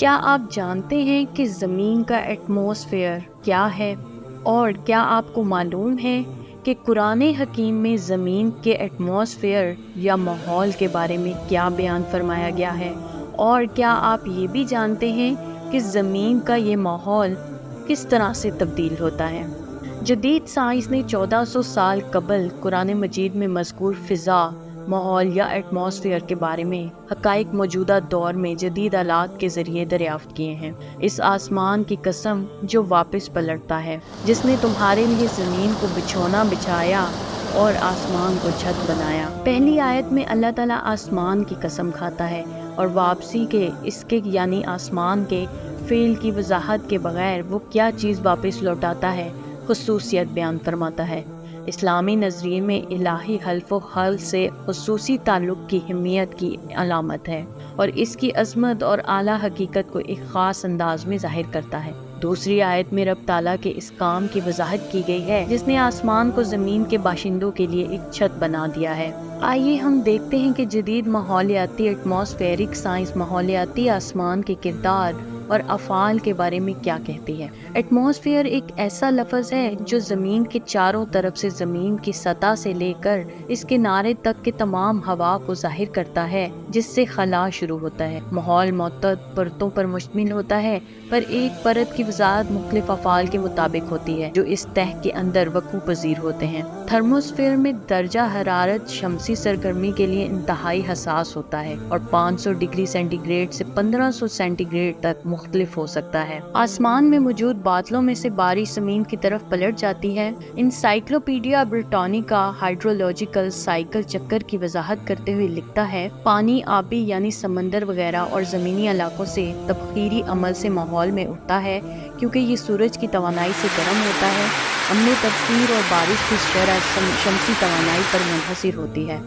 کیا آپ جانتے ہیں کہ زمین کا ایٹماسفیئر کیا ہے؟ اور کیا آپ کو معلوم ہے کہ قرآن حکیم میں زمین کے ایٹماسفیئر یا ماحول کے بارے میں کیا بیان فرمایا گیا ہے؟ اور کیا آپ یہ بھی جانتے ہیں کہ زمین کا یہ ماحول کس طرح سے تبدیل ہوتا ہے؟ جدید سائنس نے 1400 سال قبل قرآن مجید میں مذکور فضا، ماحول یا ایٹماسفیئر کے بارے میں حقائق موجودہ دور میں جدید آلات کے ذریعے دریافت کیے ہیں۔ اس آسمان کی قسم جو واپس پلٹتا ہے، جس نے تمہارے لیے زمین کو بچھونا بچھایا اور آسمان کو چھت بنایا۔ پہلی آیت میں اللہ تعالیٰ آسمان کی قسم کھاتا ہے اور واپسی کے اس کے یعنی آسمان کے فعل کی وضاحت کے بغیر وہ کیا چیز واپس لوٹاتا ہے خصوصیت بیان فرماتا ہے۔ اسلامی نظریے میں الہی حلف و خل سے خصوصی تعلق کی اہمیت کی علامت ہے اور اس کی عظمت اور اعلیٰ حقیقت کو ایک خاص انداز میں ظاہر کرتا ہے۔ دوسری آیت میں رب تعالیٰ کے اس کام کی وضاحت کی گئی ہے جس نے آسمان کو زمین کے باشندوں کے لیے ایک چھت بنا دیا ہے۔ آئیے ہم دیکھتے ہیں کہ جدید ماحولیاتی ایٹماسفیرک سائنس ماحولیاتی آسمان کے کردار اور افعال کے بارے میں کیا کہتی ہے۔ ایٹماسفیئر ایک ایسا لفظ ہے جو زمین کے چاروں طرف سے زمین کی سطح سے لے کر اس کنارے تک کے تمام ہوا کو ظاہر کرتا ہے جس سے خلا شروع ہوتا ہے۔ ماحول متعدد پرتوں پر مشتمل ہوتا ہے، پر ایک پرت کی وضاحت مختلف افعال کے مطابق ہوتی ہے جو اس تہ کے اندر وقوع پذیر ہوتے ہیں۔ تھرموسفیئر میں درجہ حرارت شمسی سرگرمی کے لیے انتہائی حساس ہوتا ہے اور 500 ڈگری سینٹی گریڈ سے 1500 سینٹی گریڈ تک مختلف ہو سکتا ہے۔ آسمان میں موجود بادلوں میں سے بارش زمین کی طرف پلٹ جاتی ہے۔ انسائکلوپیڈیا بریٹانیکا ہائیڈرولوجیکل سائیکل چکر کی وضاحت کرتے ہوئے لکھتا ہے، پانی آبی یعنی سمندر وغیرہ اور زمینی علاقوں سے تبخیری عمل سے ماحول میں اٹھتا ہے کیونکہ یہ سورج کی توانائی سے گرم ہوتا ہے۔ عمل تبخیر اور بارش کی شرح شمسی توانائی پر منحصر ہوتی ہے۔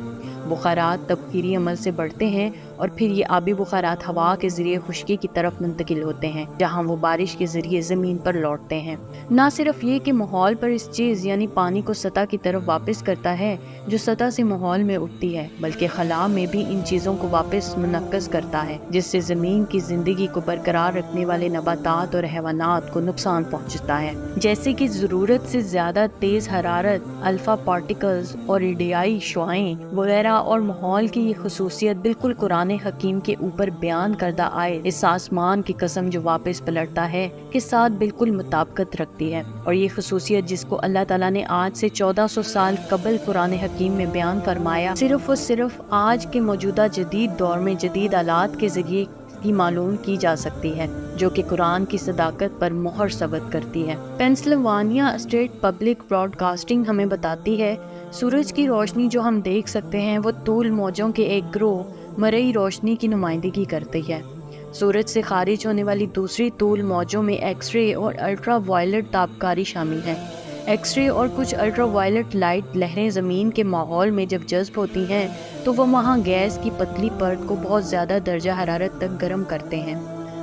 بخارات تبخیری عمل سے بڑھتے ہیں اور پھر یہ آبی بخارات ہوا کے ذریعے خشکی کی طرف منتقل ہوتے ہیں جہاں وہ بارش کے ذریعے زمین پر لوٹتے ہیں۔ نہ صرف یہ کہ ماحول پر اس چیز یعنی پانی کو سطح کی طرف واپس کرتا ہے جو سطح سے ماحول میں اٹھتی ہے، بلکہ خلا میں بھی ان چیزوں کو واپس منعکس کرتا ہے جس سے زمین کی زندگی کو برقرار رکھنے والے نباتات اور حیوانات کو نقصان پہنچتا ہے، جیسے کہ ضرورت سے زیادہ تیز حرارت، الفا پارٹیکلز اور ریڈیائی شعاعیں وغیرہ۔ اور ماحول کی یہ خصوصیت بالکل قرآن حکیم کے اوپر بیان کردہ آئے اس آسمان کی قسم جو واپس پلٹتا ہے کے ساتھ بالکل مطابقت رکھتی ہے، اور یہ خصوصیت جس کو اللہ تعالیٰ نے آج سے 1400 سال قبل قرآن حکیم میں بیان فرمایا صرف اور صرف آج کے موجودہ جدید دور میں جدید آلات کے ذریعے ہی معلوم کی جا سکتی ہے، جو کہ قرآن کی صداقت پر مہر ثبت کرتی ہے۔ پینسلوانیا اسٹیٹ پبلک براڈ کاسٹنگ ہمیں بتاتی ہے، سورج کی روشنی جو ہم دیکھ سکتے ہیں وہ طول موجوں کے ایک گروہ مرئی روشنی کی نمائندگی کرتی ہے۔ سورج سے خارج ہونے والی دوسری طول موجوں میں ایکس رے اور الٹرا وائلٹ تابکاری شامل ہیں۔ ایکس رے اور کچھ الٹرا وائلٹ لائٹ لہریں زمین کے ماحول میں جب جذب ہوتی ہیں تو وہ وہاں گیس کی پتلی پرت کو بہت زیادہ درجہ حرارت تک گرم کرتے ہیں۔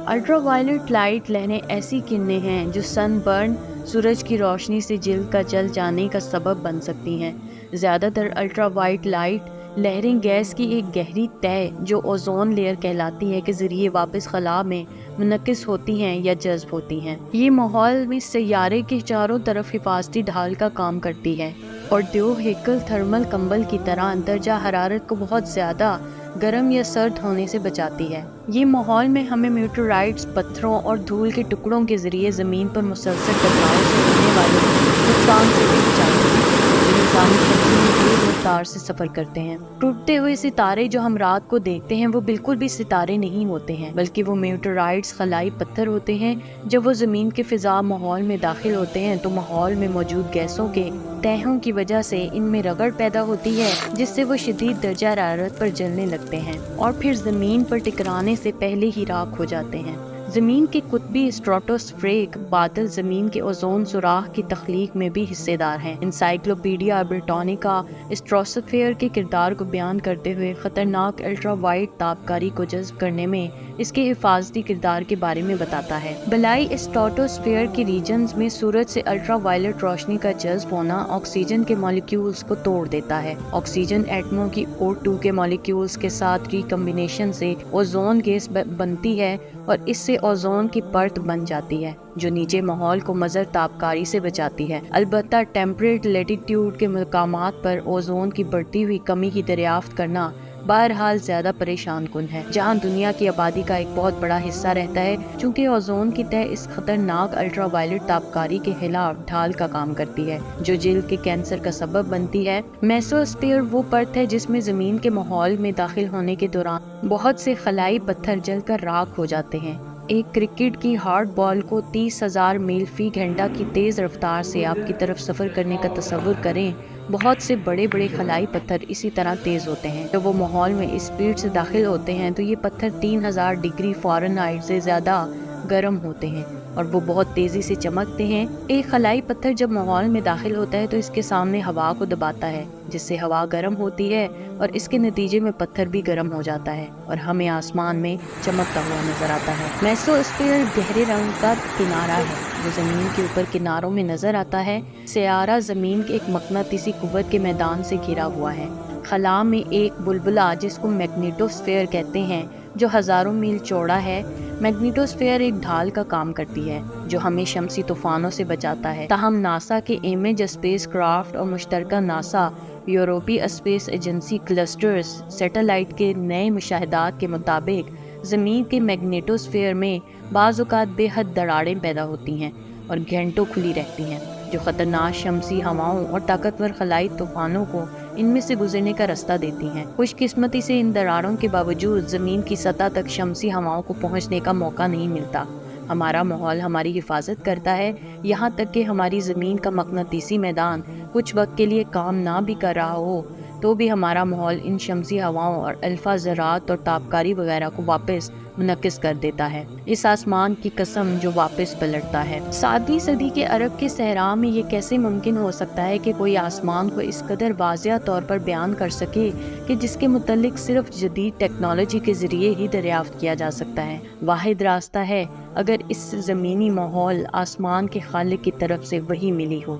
الٹرا وائلٹ لائٹ لہریں ایسی کرنیں ہیں جو سن برن، سورج کی روشنی سے جلد کا جل جانے کا سبب بن سکتی ہیں۔ زیادہ تر الٹرا وائلٹ لائٹ لہریں گیس کی ایک گہری تہہ جو اوزون لیئر کہلاتی ہے کے ذریعے واپس خلا میں منعکس ہوتی ہیں یا جذب ہوتی ہیں۔ یہ ماحول میں سیارے کے چاروں طرف حفاظتی ڈھال کا کام کرتی ہے اور دیو ہیکل تھرمل کمبل کی طرح درجہ حرارت کو بہت زیادہ گرم یا سرد ہونے سے بچاتی ہے۔ یہ ماحول میں ہمیں میٹرائٹس، پتھروں اور دھول کے ٹکڑوں کے ذریعے زمین پر مسلسل ٹکراؤ سے ہونے والے نقصان سے بھی بچاتی ہے جو نظام شمسی میں تیز رفتار سے سفر کرتے ہیں۔ ٹوٹتے ہوئے ستارے جو ہم رات کو دیکھتے ہیں وہ بالکل بھی ستارے نہیں ہوتے ہیں بلکہ وہ میٹرائٹس خلائی پتھر ہوتے ہیں۔ جب وہ زمین کے فضا ماحول میں داخل ہوتے ہیں تو ماحول میں موجود گیسوں کے تہوں کی وجہ سے ان میں رگڑ پیدا ہوتی ہے جس سے وہ شدید درجہ حرارت پر جلنے لگتے ہیں اور پھر زمین پر ٹکرانے سے پہلے ہی راکھ ہو جاتے ہیں۔ زمین کے قطبی اسٹراٹوسفیرک بادل زمین کے اوزون سوراخ کی تخلیق میں بھی حصے دار ہیں۔ انسائکلوپیڈیا بریٹانیکا اسٹراسفیئر کے کردار کو بیان کرتے ہوئے خطرناک الٹرا وائٹ تابکاری کو جذب کرنے میں اس کے حفاظتی کردار کے بارے میں بتاتا ہے۔ بلائی اسٹریٹوسفیئر کے ریجنز میں سورج سے الٹرا وائلٹ روشنی کا جذب ہونا آکسیجن کے مالیکیولز کو توڑ دیتا ہے۔ آکسیجن ایٹموں کی O2 کے مالیکیولز کے ساتھ ریکمبینیشن سے اوزون گیس بنتی ہے اور اس سے اوزون کی پرت بن جاتی ہے جو نیچے ماحول کو مضر تابکاری سے بچاتی ہے۔ البتہ ٹیمپریٹ لیٹیٹیوڈ کے مقامات پر اوزون کی بڑھتی ہوئی کمی کی دریافت کرنا بہرحال زیادہ پریشان کن ہے، جہاں دنیا کی آبادی کا ایک بہت بڑا حصہ رہتا ہے، چونکہ اوزون کی تہ اس خطرناک الٹرا وائلٹ تابکاری کے خلاف ڈھال کا کام کرتی ہے جو جلد کے کینسر کا سبب بنتی ہے۔ میسوسفیئر وہ پرت ہے جس میں زمین کے ماحول میں داخل ہونے کے دوران بہت سے خلائی پتھر جل کر راکھ ہو جاتے ہیں۔ ایک کرکٹ کی ہارڈ بال کو 30,000 میل فی گھنٹہ کی تیز رفتار سے آپ کی طرف سفر کرنے کا تصور کریں۔ بہت سے بڑے بڑے خلائی پتھر اسی طرح تیز ہوتے ہیں۔ جب وہ ماحول میں اس اسپیڈ سے داخل ہوتے ہیں تو یہ پتھر 3000 ڈگری فارنہائٹ سے زیادہ گرم ہوتے ہیں اور وہ بہت تیزی سے چمکتے ہیں۔ ایک خلائی پتھر جب ماحول میں داخل ہوتا ہے تو اس کے سامنے ہوا کو دباتا ہے جس سے ہوا گرم ہوتی ہے اور اس کے نتیجے میں پتھر بھی گرم ہو جاتا ہے اور ہمیں آسمان میں چمکتا ہوا نظر آتا ہے۔ میسوسفیئر گہرے رنگ کا کنارہ ہے جو زمین کے اوپر کناروں میں نظر آتا ہے۔ سیارہ زمین کے ایک مقناطیسی قوت کے میدان سے گھرا ہوا ہے۔ خلا میں ایک بلبلہ جس کو میگنیٹوسفیئر کہتے ہیں جو ہزاروں میل چوڑا ہے۔ میگنیٹوسفیئر ایک ڈھال کا کام کرتی ہے جو ہمیں شمسی طوفانوں سے بچاتا ہے۔ تاہم ناسا کے امیج اسپیس کرافٹ اور مشترکہ ناسا یورپی اسپیس ایجنسی کلسٹرز سیٹلائٹ کے نئے مشاہدات کے مطابق زمین کے میگنیٹوسفیئر میں بعض اوقات بے حد دراڑیں پیدا ہوتی ہیں اور گھنٹوں کھلی رہتی ہیں جو خطرناک شمسی ہواؤں اور طاقتور خلائی طوفانوں کو ان میں سے گزرنے کا راستہ دیتی ہیں۔ خوش قسمتی سے ان دراڑوں کے باوجود زمین کی سطح تک شمسی ہواؤں کو پہنچنے کا موقع نہیں ملتا۔ ہمارا ماحول ہماری حفاظت کرتا ہے، یہاں تک کہ ہماری زمین کا مقناطیسی میدان کچھ وقت کے لیے کام نہ بھی کر رہا ہو تو بھی ہمارا ماحول ان شمسی ہواؤں اور الفا ذرات اور تابکاری وغیرہ کو واپس منعکس کر دیتا ہے۔ اس آسمان کی قسم جو واپس پلٹتا ہے۔ 7ویں صدی کے عرب کے صحرا میں یہ کیسے ممکن ہو سکتا ہے کہ کوئی آسمان کو اس قدر واضح طور پر بیان کر سکے کہ جس کے متعلق صرف جدید ٹیکنالوجی کے ذریعے ہی دریافت کیا جا سکتا ہے۔ واحد راستہ ہے اگر اس زمینی ماحول آسمان کے خالق کی طرف سے وحی ملی ہو۔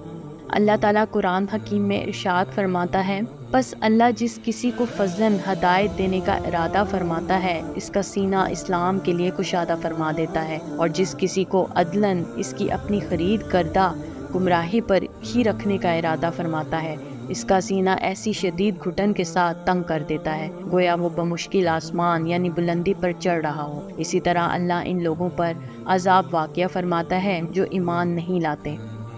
اللہ تعالیٰ قرآن حکیم میں ارشاد فرماتا ہے، پس اللہ جس کسی کو فضلاً ہدایت دینے کا ارادہ فرماتا ہے اس کا سینہ اسلام کے لیے کشادہ فرما دیتا ہے، اور جس کسی کو عدلاً اس کی اپنی خرید کردہ گمراہی پر ہی رکھنے کا ارادہ فرماتا ہے اس کا سینہ ایسی شدید گھٹن کے ساتھ تنگ کر دیتا ہے گویا وہ بمشکل آسمان یعنی بلندی پر چڑھ رہا ہو۔ اسی طرح اللہ ان لوگوں پر عذاب واقعہ فرماتا ہے جو ایمان نہیں لاتے۔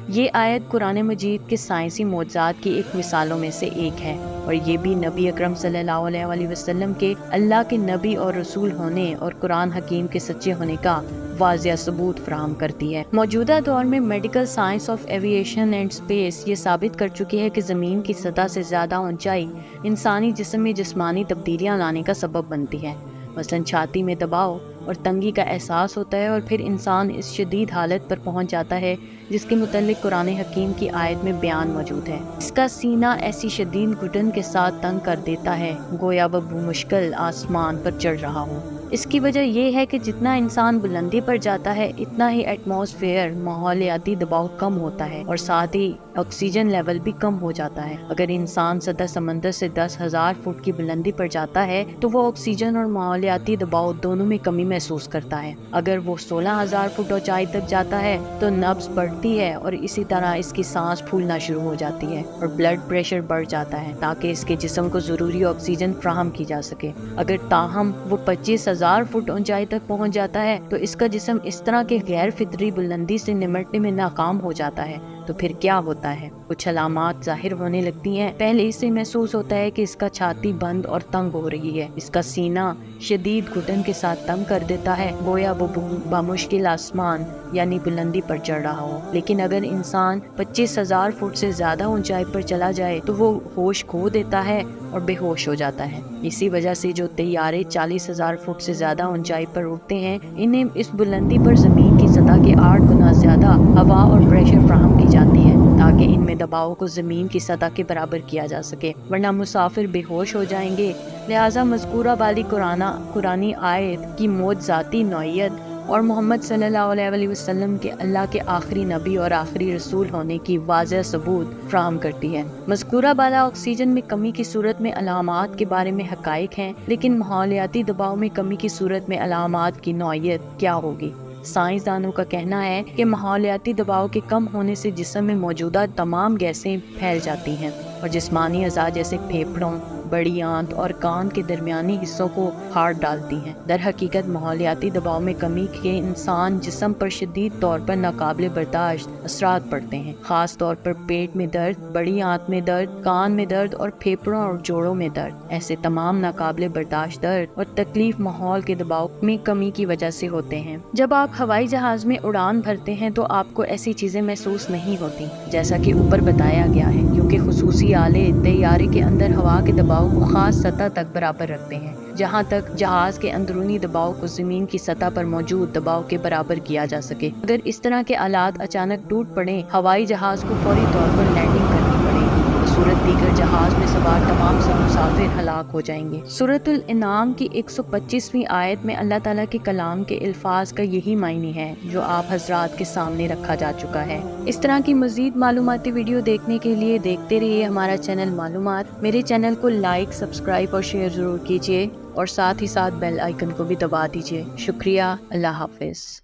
یہ آیت قرآن مجید کے سائنسی معجزات کی ایک مثالوں میں سے ایک ہے، اور یہ بھی نبی اکرم صلی اللہ علیہ وآلہ وسلم کے اللہ کے نبی اور رسول ہونے اور قرآن حکیم کے سچے ہونے کا واضح ثبوت فراہم کرتی ہے۔ موجودہ دور میں medical science of aviation and space یہ ثابت کر چکی ہے کہ زمین کی سطح سے زیادہ اونچائی انسانی جسم میں جسمانی تبدیلیاں لانے کا سبب بنتی ہے۔ مثلاً چھاتی میں دباؤ اور تنگی کا احساس ہوتا ہے اور پھر انسان اس شدید حالت پر پہنچ جاتا ہے جس کے متعلق قرآن حکیم کی آیت میں بیان موجود ہے۔ اس کا سینہ ایسی شدید گھٹن کے ساتھ تنگ کر دیتا ہے گویا وہ مشکل آسمان پر چڑھ رہا ہو۔ اس کی وجہ یہ ہے کہ جتنا انسان بلندی پر جاتا ہے اتنا ہی ایٹماسفیئر ماحولیاتی دباؤ کم ہوتا ہے اور ساتھ ہی آکسیجن لیول بھی کم ہو جاتا ہے۔ اگر انسان سطح سمندر سے 10,000 فٹ کی بلندی پر جاتا ہے تو وہ آکسیجن اور ماحولیاتی دباؤ دونوں میں کمی محسوس کرتا ہے۔ اگر وہ 16,000 فٹ اونچائی تک جاتا ہے تو نبض بڑھتی ہے اور اسی طرح اس کی سانس پھولنا شروع ہو جاتی ہے اور بلڈ پریشر بڑھ جاتا ہے تاکہ اس کے جسم کو ضروری آکسیجن فراہم کی جا سکے۔ اگر تاہم وہ 25,000 فٹ اونچائی تک پہنچ جاتا ہے تو اس کا جسم اس طرح کے غیر فطری بلندی سے نمٹنے میں ناکام ہو جاتا ہے۔ تو پھر کیا ہوتا ہے؟ کچھ علامات ظاہر ہونے لگتی ہیں۔ پہلے اس سے محسوس ہوتا ہے کہ اس کا چھاتی بند اور تنگ ہو رہی ہے، اس کا سینہ شدید گھٹن کے ساتھ تنگ کر دیتا ہے گویا وہ بمشکل آسمان یعنی بلندی پر چڑھ رہا ہو۔ لیکن اگر انسان 25,000 فٹ سے زیادہ اونچائی پر چلا جائے تو وہ ہوش کھو دیتا ہے اور بے ہوش ہو جاتا ہے۔ اسی وجہ سے جو طیارے 40,000 فٹ سے زیادہ اونچائی پر اڑتے ہیں انہیں اس بلندی پر زمین کی سطح کے 8 گنا زیادہ ہوا اور پریشر فراہم کی جاتی ہے۔ تاکہ ان میں دباؤ کو زمین کی سطح کے برابر کیا جا سکے، ورنہ مسافر بے ہوش ہو جائیں گے۔ لہٰذا مذکورہ والی قرآنی آیت کی معجزاتی نوعیت اور محمد صلی اللہ علیہ وسلم کے اللہ کے آخری نبی اور آخری رسول ہونے کی واضح ثبوت فراہم کرتی ہے۔ مذکورہ بالا آکسیجن میں کمی کی صورت میں علامات کے بارے میں حقائق ہیں، لیکن ماحولیاتی دباؤ میں کمی کی صورت میں علامات کی نوعیت کیا ہوگی؟ سائنسدانوں کا کہنا ہے کہ ماحولیاتی دباؤ کے کم ہونے سے جسم میں موجودہ تمام گیسیں پھیل جاتی ہیں اور جسمانی اعضاء جیسے پھیپھڑوں، بڑی آنت اور کان کے درمیانی حصوں کو پھاڑ ڈالتی ہیں۔ در حقیقت ماحولیاتی دباؤ میں کمی کے انسان جسم پر شدید طور پر ناقابل برداشت اثرات پڑتے ہیں، خاص طور پر پیٹ میں درد، بڑی آنت میں درد، کان میں درد اور پھیپھڑوں اور جوڑوں میں درد۔ ایسے تمام ناقابل برداشت درد اور تکلیف ماحول کے دباؤ میں کمی کی وجہ سے ہوتے ہیں۔ جب آپ ہوائی جہاز میں اڑان بھرتے ہیں تو آپ کو ایسی چیزیں محسوس نہیں ہوتی جیسا کہ اوپر بتایا گیا ہے، کیونکہ خصوصی آلے طیارے کے اندر ہوا کے دباؤ کو خاص سطح تک برابر رکھتے ہیں، جہاں تک جہاز کے اندرونی دباؤ کو زمین کی سطح پر موجود دباؤ کے برابر کیا جا سکے۔ اگر اس طرح کے آلات اچانک ٹوٹ پڑیں، ہوائی جہاز کو فوری طور پر لینڈنگ کرنی پڑے گی، صورت دیگر جہاز میں سوار تمام مسافر ہلاک ہو جائیں گے۔ سورۃ الانعام کی 125ویں آیت میں اللہ تعالیٰ کے کلام کے الفاظ کا یہی معنی ہے جو آپ حضرات کے سامنے رکھا جا چکا ہے۔ اس طرح کی مزید معلوماتی ویڈیو دیکھنے کے لیے دیکھتے رہیے ہمارا چینل معلومات۔ میرے چینل کو لائک، سبسکرائب اور شیئر ضرور کیجیے اور ساتھ ہی ساتھ بیل آئیکن کو بھی دبا دیجیے۔ شکریہ، اللہ حافظ۔